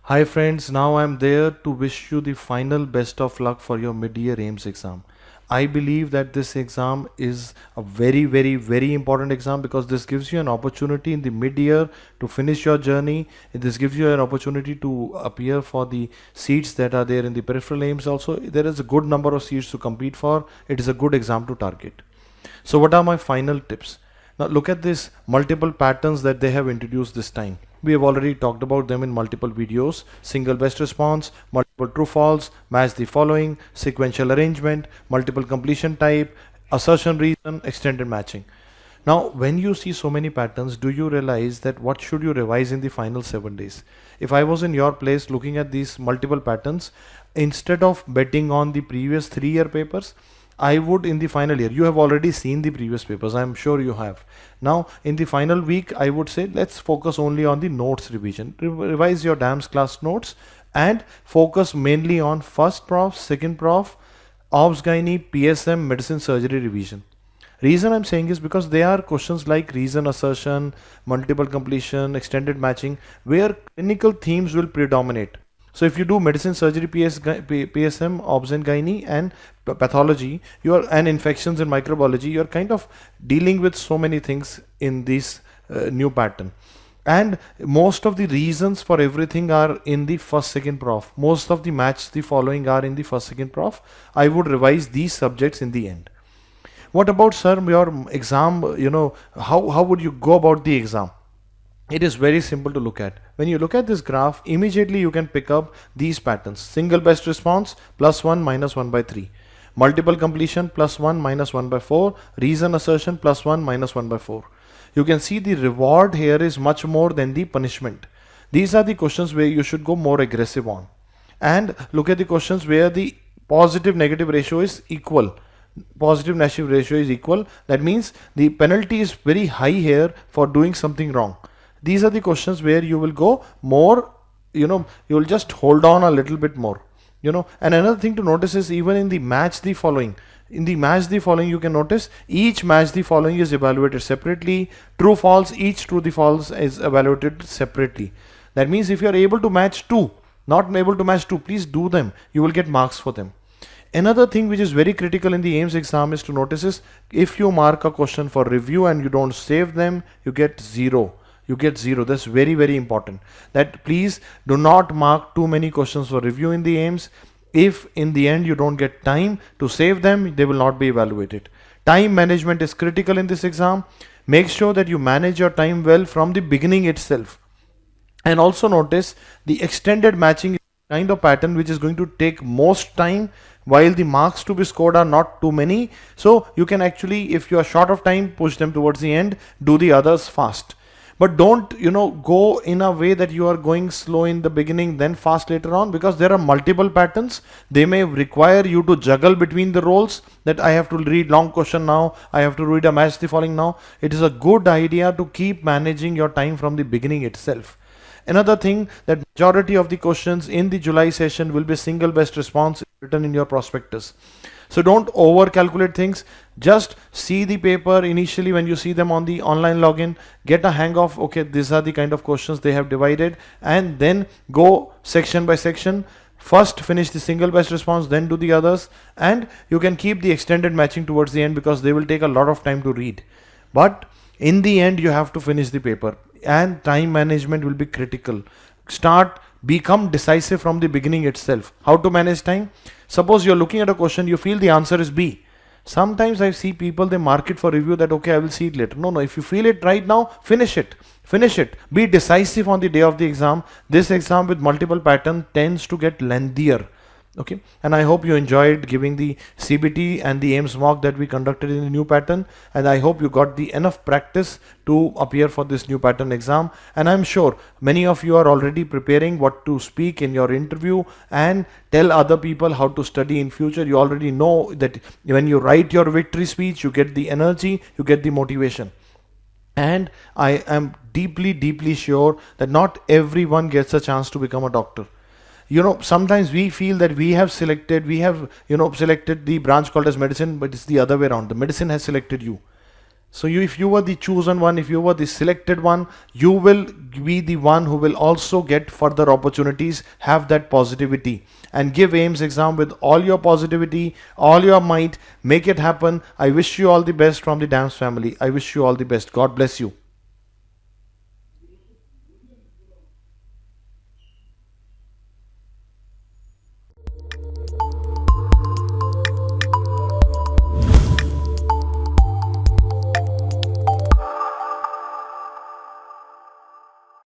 Hi friends, now I'm there to wish you the final best of luck for your mid-year AIIMS exam. I believe that this exam is a very important exam because this gives you an opportunity in the mid-year to finish your journey. This gives you an opportunity to appear for the seats that are there in the peripheral AIIMS also. There is a good number of seats to compete for. It is a good exam to target. So what are my final tips? Now look at this multiple patterns that they have introduced this time. We have already talked about them in multiple videos. Single best response, multiple true false, match the following, sequential arrangement, multiple completion type, assertion reason, extended matching. Now when you see so many patterns, do you realize that what should you revise in the final 7 days? If I was in your place looking at these multiple patterns, instead of betting on the previous 3-year papers, I would in the final year, you have already seen the previous papers, I'm sure you have. Now in the final week, I would say let's focus only on the notes revision. Revise your DAMS class notes and focus mainly on first prof, second prof, obs gynae, PSM, medicine surgery revision. Reason I'm saying is because they are questions like reason assertion, multiple completion, extended matching, where clinical themes will predominate. So if you do medicine, surgery, PSM, obs and gynae, and pathology, and infections in microbiology, you're kind of dealing with so many things in this new pattern. And most of the reasons for everything are in the first, second prof. Most of the match the following are in the first, second prof. I would revise these subjects in the end. What about, sir, your exam? How would you go about the exam? It is very simple to look at. When you look at this graph, immediately you can pick up these patterns. Single best response, +1 -1 by 3. Multiple completion, +1 -1 by 4. Reason assertion, +1 -1 by 4. You can see the reward here is much more than the punishment. These are the questions where you should go more aggressive on. And look at the questions where the positive negative ratio is equal. Positive negative ratio is equal. That means the penalty is very high here for doing something wrong. These are the questions where you will go more, you will just hold on a little bit more, and another thing to notice is even in the match the following. In the match the following, you can notice each match the following is evaluated separately. True false, each true the false is evaluated separately. That means if you are able to match two, not able to match two, please do them. You will get marks for them. Another thing which is very critical in the AIIMS exam is to notice is if you mark a question for review and you don't save them, you get 0. You get 0. That's very important. That please do not mark too many questions for review in the AIIMS. If in the end you don't get time to save them, they will not be evaluated. Time management is critical in this exam. Make sure that you manage your time well from the beginning itself. And also notice the extended matching is kind of pattern which is going to take most time, while the marks to be scored are not too many. So you can actually, if you are short of time, push them towards the end, do the others fast. But don't go in a way that you are going slow in the beginning then fast later on, because there are multiple patterns. They may require you to juggle between the roles, that I have to read long question now, I have to read a match the following now. It is a good idea to keep managing your time from the beginning itself. Another thing, that majority of the questions in the July session will be single best response written in your prospectus. So don't over calculate things. Just see the paper initially when you see them on the online login. Get a hang of, okay, these are the kind of questions they have divided, and then go section by section. First finish the single best response, then do the others, and you can keep the extended matching towards the end because they will take a lot of time to read. But in the end, you have to finish the paper, and time management will be critical. Become decisive from the beginning itself. How to manage time? Suppose you're looking at a question, you feel the answer is B. Sometimes I see people, they mark it for review that, okay, I will see it later. No, if you feel it right now, finish it. Be decisive on the day of the exam. This exam with multiple pattern tends to get lengthier. Okay, and I hope you enjoyed giving the CBT and the AIIMS mock that we conducted in the new pattern, and I hope you got the enough practice to appear for this new pattern exam. And I'm sure many of you are already preparing what to speak in your interview and tell other people how to study in future. You already know that when you write your victory speech, you get the energy, you get the motivation. And I am deeply sure that not everyone gets a chance to become a doctor. Sometimes we feel that we have selected the branch called as medicine, but it's the other way around. The medicine has selected you. So if you were the chosen one, if you were the selected one, you will be the one who will also get further opportunities. Have that positivity and give AIMS exam with all your positivity, all your might. Make it happen. I wish you all the best from the Dams family. I wish you all the best. God bless you.